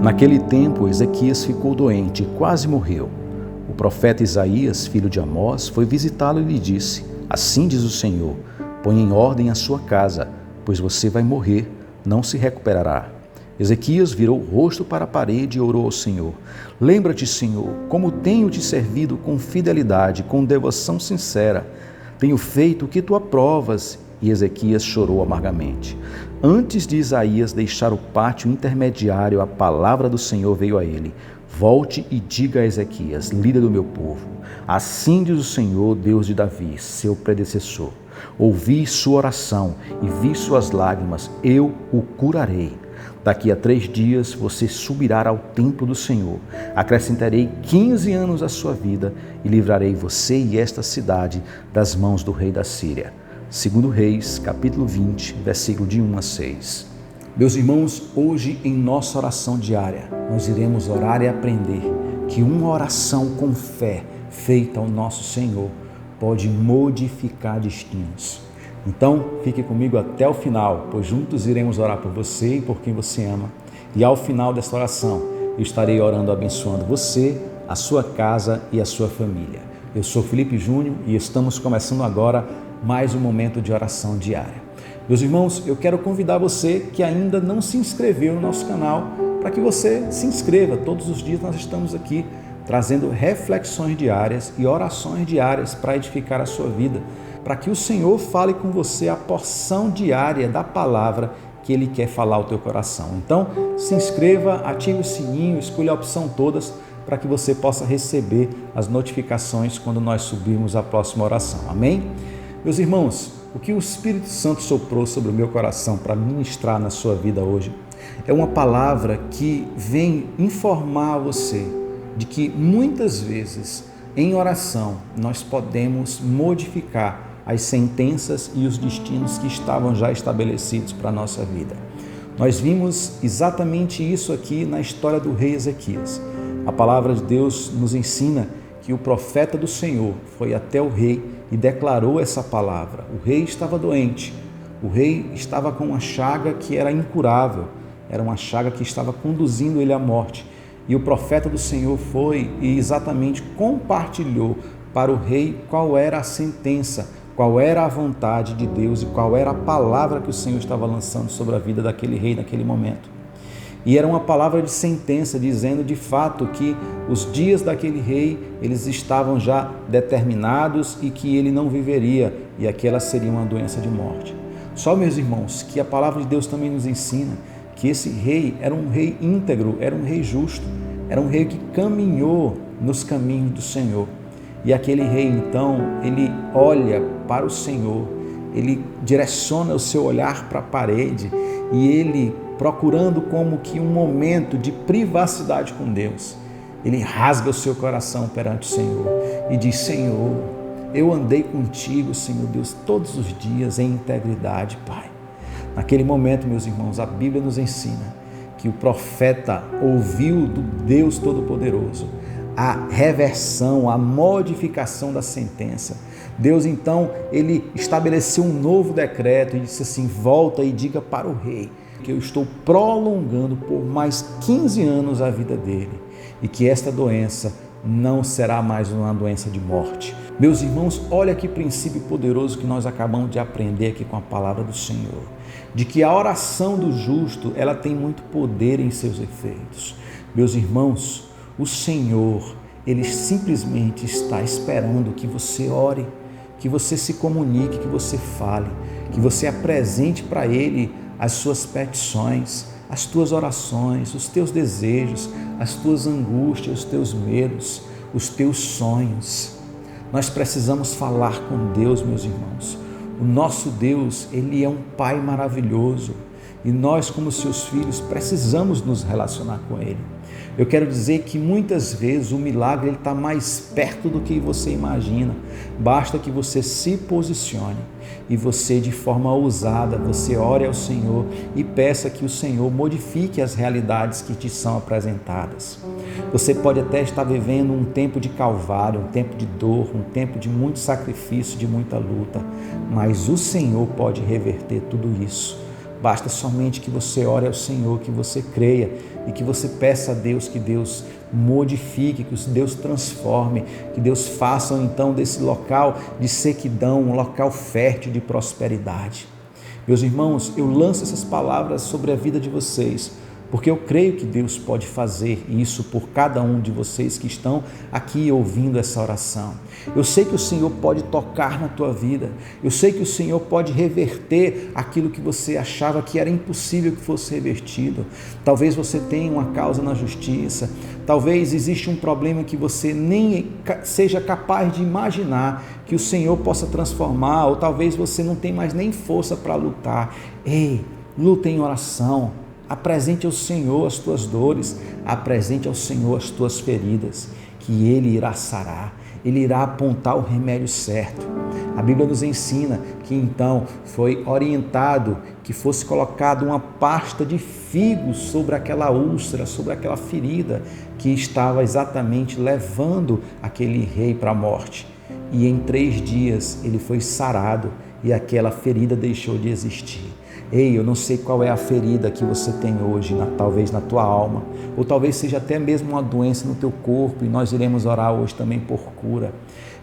Naquele tempo, Ezequias ficou doente e quase morreu. O profeta Isaías, filho de Amós, foi visitá-lo e lhe disse: Assim diz o Senhor, põe em ordem a sua casa, pois você vai morrer, não se recuperará. Ezequias virou o rosto para a parede e orou ao Senhor: Lembra-te, Senhor, como tenho te servido com fidelidade, com devoção sincera. Tenho feito o que tu aprovas. E Ezequias chorou amargamente. Antes de Isaías deixar o pátio intermediário, a palavra do Senhor veio a ele: Volte e diga a Ezequias, líder do meu povo: Assim diz o Senhor, Deus de Davi, seu predecessor: Ouvi sua oração e vi suas lágrimas, eu o curarei. Daqui a 3 dias você subirá ao templo do Senhor. Acrescentarei 15 anos à sua vida e livrarei você e esta cidade das mãos do rei da Síria. 2 Reis, capítulo 20, versículo de 1 a 6. Meus irmãos, hoje em nossa oração diária, nós iremos orar e aprender que uma oração com fé feita ao nosso Senhor pode modificar destinos. Então, fique comigo até o final, pois juntos iremos orar por você e por quem você ama. E ao final desta oração, eu estarei orando abençoando você, a sua casa e a sua família. Eu sou Felipe Júnior e estamos começando agora mais um momento de oração diária. Meus irmãos, eu quero convidar você que ainda não se inscreveu no nosso canal para que você se inscreva. Todos os dias nós estamos aqui trazendo reflexões diárias e orações diárias para edificar a sua vida, para que o Senhor fale com você a porção diária da palavra que Ele quer falar ao teu coração. Então, se inscreva, ative o sininho, escolha a opção todas para que você possa receber as notificações quando nós subirmos a próxima oração. Amém? Meus irmãos, o que o Espírito Santo soprou sobre o meu coração para ministrar na sua vida hoje é uma palavra que vem informar você de que muitas vezes em oração nós podemos modificar as sentenças e os destinos que estavam já estabelecidos para a nossa vida. Nós vimos exatamente isso aqui na história do rei Ezequias. A palavra de Deus nos ensina que o profeta do Senhor foi até o rei e declarou essa palavra. O rei estava doente, o rei estava com uma chaga que era incurável, era uma chaga que estava conduzindo ele à morte. E o profeta do Senhor foi e exatamente compartilhou para o rei qual era a sentença, qual era a vontade de Deus e qual era a palavra que o Senhor estava lançando sobre a vida daquele rei naquele momento. E era uma palavra de sentença, dizendo de fato que os dias daquele rei, eles estavam já determinados e que ele não viveria, e aquela seria uma doença de morte. Só, meus irmãos, que a palavra de Deus também nos ensina que esse rei era um rei íntegro, era um rei justo, era um rei que caminhou nos caminhos do Senhor. E aquele rei, então, ele olha para o Senhor, ele direciona o seu olhar para a parede e ele, procurando como que um momento de privacidade com Deus, ele rasga o seu coração perante o Senhor e diz: Senhor, eu andei contigo, Senhor Deus, todos os dias em integridade, Pai. Naquele momento, meus irmãos, a Bíblia nos ensina que o profeta ouviu do Deus Todo-Poderoso a reversão, a modificação da sentença. Deus, então, ele estabeleceu um novo decreto e disse assim: volta e diga para o rei que eu estou prolongando por mais 15 anos a vida dele e que esta doença não será mais uma doença de morte. Meus irmãos, olha que princípio poderoso que nós acabamos de aprender aqui com a palavra do Senhor, de que a oração do justo, ela tem muito poder em seus efeitos. Meus irmãos, o Senhor, Ele simplesmente está esperando que você ore, que você se comunique, que você fale, que você apresente para Ele as suas petições, as tuas orações, os teus desejos, as tuas angústias, os teus medos, os teus sonhos. Nós precisamos falar com Deus, meus irmãos. O nosso Deus, Ele é um Pai maravilhoso e nós, como seus filhos, precisamos nos relacionar com Ele. Eu quero dizer que muitas vezes o milagre está mais perto do que você imagina. Basta que você se posicione e você, de forma ousada, você ore ao Senhor e peça que o Senhor modifique as realidades que te são apresentadas. Você pode até estar vivendo um tempo de calvário, um tempo de dor, um tempo de muito sacrifício, de muita luta, mas o Senhor pode reverter tudo isso. Basta somente que você ore ao Senhor, que você creia e que você peça a Deus que Deus modifique, que Deus transforme, que Deus faça então desse local de sequidão um local fértil de prosperidade. Meus irmãos, eu lanço essas palavras sobre a vida de vocês, porque eu creio que Deus pode fazer isso por cada um de vocês que estão aqui ouvindo essa oração. Eu sei que o Senhor pode tocar na tua vida, eu sei que o Senhor pode reverter aquilo que você achava que era impossível que fosse revertido. Talvez você tenha uma causa na justiça, talvez exista um problema que você nem seja capaz de imaginar que o Senhor possa transformar, ou talvez você não tenha mais nem força para lutar. Ei, luta em oração. Apresente ao Senhor as tuas dores, apresente ao Senhor as tuas feridas, que Ele irá sarar, Ele irá apontar o remédio certo. A Bíblia nos ensina que então foi orientado que fosse colocado uma pasta de figos sobre aquela úlcera, sobre aquela ferida que estava exatamente levando aquele rei para a morte. E em 3 dias ele foi sarado e aquela ferida deixou de existir. Ei, eu não sei qual é a ferida que você tem hoje, talvez na tua alma, ou talvez seja até mesmo uma doença no teu corpo, e nós iremos orar hoje também por cura.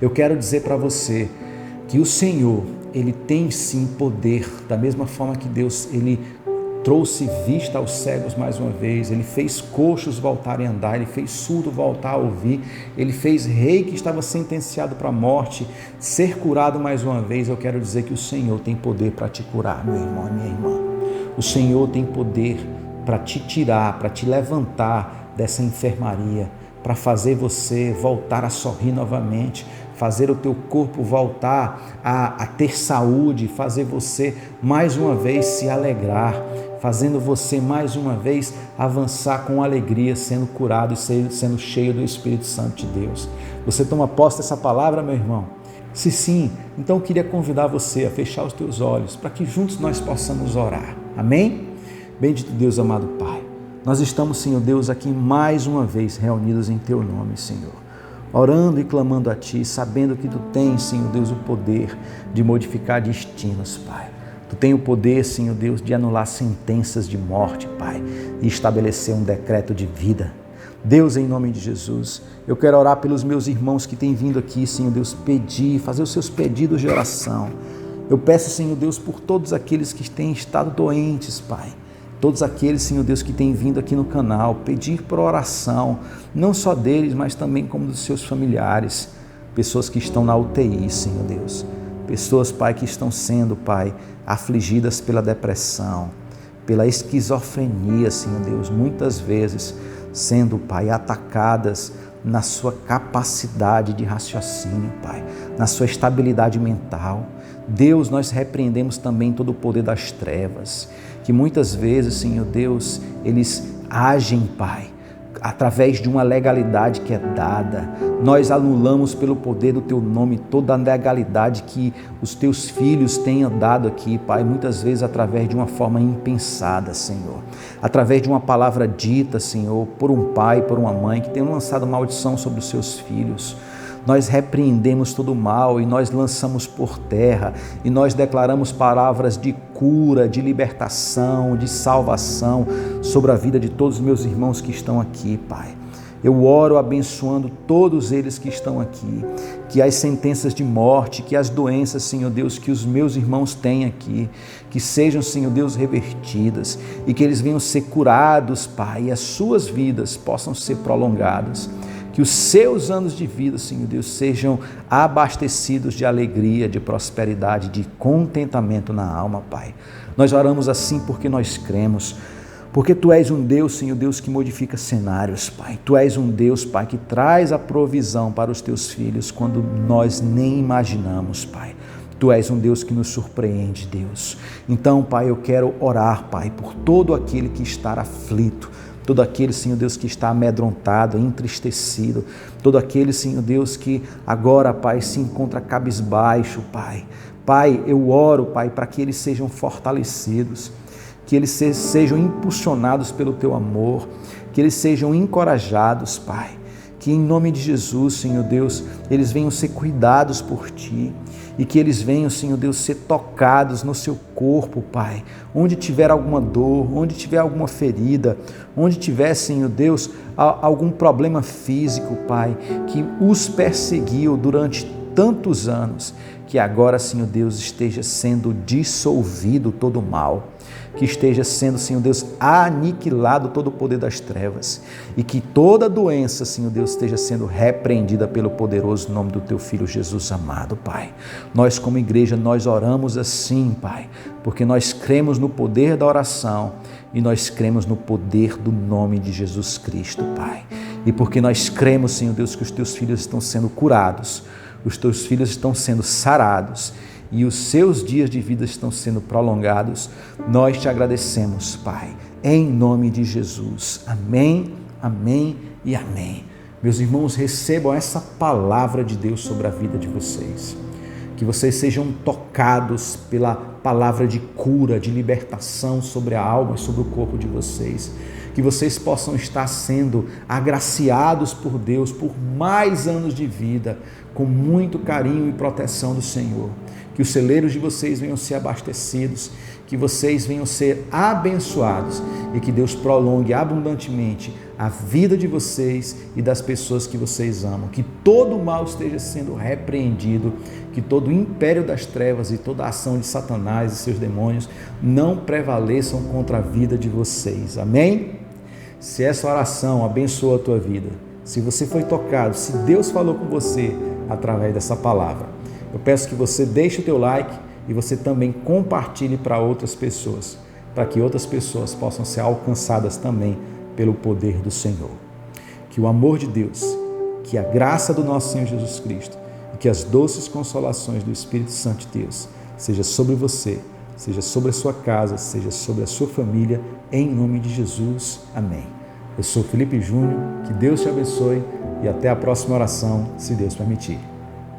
Eu quero dizer para você que o Senhor, Ele tem sim poder, da mesma forma que Deus, Ele trouxe vista aos cegos mais uma vez, Ele fez coxos voltarem a andar, Ele fez surdo voltar a ouvir, Ele fez rei que estava sentenciado para a morte ser curado mais uma vez. Eu quero dizer que o Senhor tem poder para te curar, meu irmão e minha irmã. O Senhor tem poder para te tirar, para te levantar dessa enfermaria, para fazer você voltar a sorrir novamente, fazer o teu corpo voltar a ter saúde, fazer você mais uma vez se alegrar, fazendo você mais uma vez avançar com alegria, sendo curado e sendo cheio do Espírito Santo de Deus. Você toma posse dessa palavra, meu irmão? Se sim, então eu queria convidar você a fechar os teus olhos para que juntos nós possamos orar. Amém? Bendito Deus, amado Pai, nós estamos, Senhor Deus, aqui mais uma vez reunidos em Teu nome, Senhor, orando e clamando a Ti, sabendo que Tu tens, Senhor Deus, o poder de modificar destinos, Pai. Tu tens o poder, Senhor Deus, de anular sentenças de morte, Pai, e estabelecer um decreto de vida. Deus, em nome de Jesus, eu quero orar pelos meus irmãos que têm vindo aqui, Senhor Deus, fazer os seus pedidos de oração. Eu peço, Senhor Deus, por todos aqueles que têm estado doentes, Pai. Todos aqueles, Senhor Deus, que têm vindo aqui no canal, pedir por oração, não só deles, mas também como dos seus familiares, pessoas que estão na UTI, Senhor Deus. Pessoas, Pai, que estão sendo, Pai, afligidas pela depressão, pela esquizofrenia, Senhor Deus, muitas vezes sendo, Pai, atacadas na sua capacidade de raciocínio, Pai, na sua estabilidade mental. Deus, nós repreendemos também todo o poder das trevas, que muitas vezes, Senhor Deus, eles agem, Pai, através de uma legalidade que é dada. Nós anulamos pelo poder do Teu nome toda a legalidade que os Teus filhos têm dado aqui, Pai, muitas vezes através de uma forma impensada, Senhor. Através de uma palavra dita, Senhor, por um pai, por uma mãe que tenham lançado maldição sobre os seus filhos. Nós repreendemos todo o mal e nós lançamos por terra e nós declaramos palavras de cura, de libertação, de salvação sobre a vida de todos os meus irmãos que estão aqui, Pai. Eu oro abençoando todos eles que estão aqui, que as sentenças de morte, que as doenças, Senhor Deus, que os meus irmãos têm aqui, que sejam, Senhor Deus, revertidas e que eles venham ser curados, Pai, e as suas vidas possam ser prolongadas. Que os seus anos de vida, Senhor Deus, sejam abastecidos de alegria, de prosperidade, de contentamento na alma, Pai. Nós oramos assim porque nós cremos, porque Tu és um Deus, Senhor Deus, que modifica cenários, Pai. Tu és um Deus, Pai, que traz a provisão para os Teus filhos quando nós nem imaginamos, Pai. Tu és um Deus que nos surpreende, Deus. Então, Pai, eu quero orar, Pai, por todo aquele que está aflito, todo aquele, Senhor Deus, que está amedrontado, entristecido, todo aquele, Senhor Deus, que agora, Pai, se encontra cabisbaixo, Pai. Pai, eu oro, Pai, para que eles sejam fortalecidos, que eles sejam impulsionados pelo Teu amor, que eles sejam encorajados, Pai. Que em nome de Jesus, Senhor Deus, eles venham ser cuidados por Ti e que eles venham, Senhor Deus, ser tocados no seu corpo, Pai. Onde tiver alguma dor, onde tiver alguma ferida, onde tiver, Senhor Deus, algum problema físico, Pai, que os perseguiu durante tantos anos, que agora, Senhor Deus, esteja sendo dissolvido todo o mal, que esteja sendo, Senhor Deus, aniquilado todo o poder das trevas e que toda doença, Senhor Deus, esteja sendo repreendida pelo poderoso nome do Teu Filho Jesus amado, Pai. Nós como igreja, nós oramos assim, Pai, porque nós cremos no poder da oração e nós cremos no poder do nome de Jesus Cristo, Pai. E porque nós cremos, Senhor Deus, que os Teus filhos estão sendo curados, os Teus filhos estão sendo sarados e os seus dias de vida estão sendo prolongados, nós te agradecemos, Pai, em nome de Jesus. Amém, amém e amém. Meus irmãos, recebam essa palavra de Deus sobre a vida de vocês. Que vocês sejam tocados pela palavra de cura, de libertação sobre a alma e sobre o corpo de vocês. Que vocês possam estar sendo agraciados por Deus por mais anos de vida, com muito carinho e proteção do Senhor. Que os celeiros de vocês venham ser abastecidos, que vocês venham ser abençoados e que Deus prolongue abundantemente a vida de vocês e das pessoas que vocês amam. Que todo o mal esteja sendo repreendido, que todo o império das trevas e toda a ação de Satanás e seus demônios não prevaleçam contra a vida de vocês. Amém? Se essa oração abençoa a tua vida, se você foi tocado, se Deus falou com você através dessa palavra, eu peço que você deixe o teu like e você também compartilhe para outras pessoas, para que outras pessoas possam ser alcançadas também pelo poder do Senhor. Que o amor de Deus, que a graça do nosso Senhor Jesus Cristo e que as doces consolações do Espírito Santo de Deus seja sobre você, seja sobre a sua casa, seja sobre a sua família, em nome de Jesus. Amém. Eu sou Felipe Júnior, que Deus te abençoe e até a próxima oração, se Deus permitir.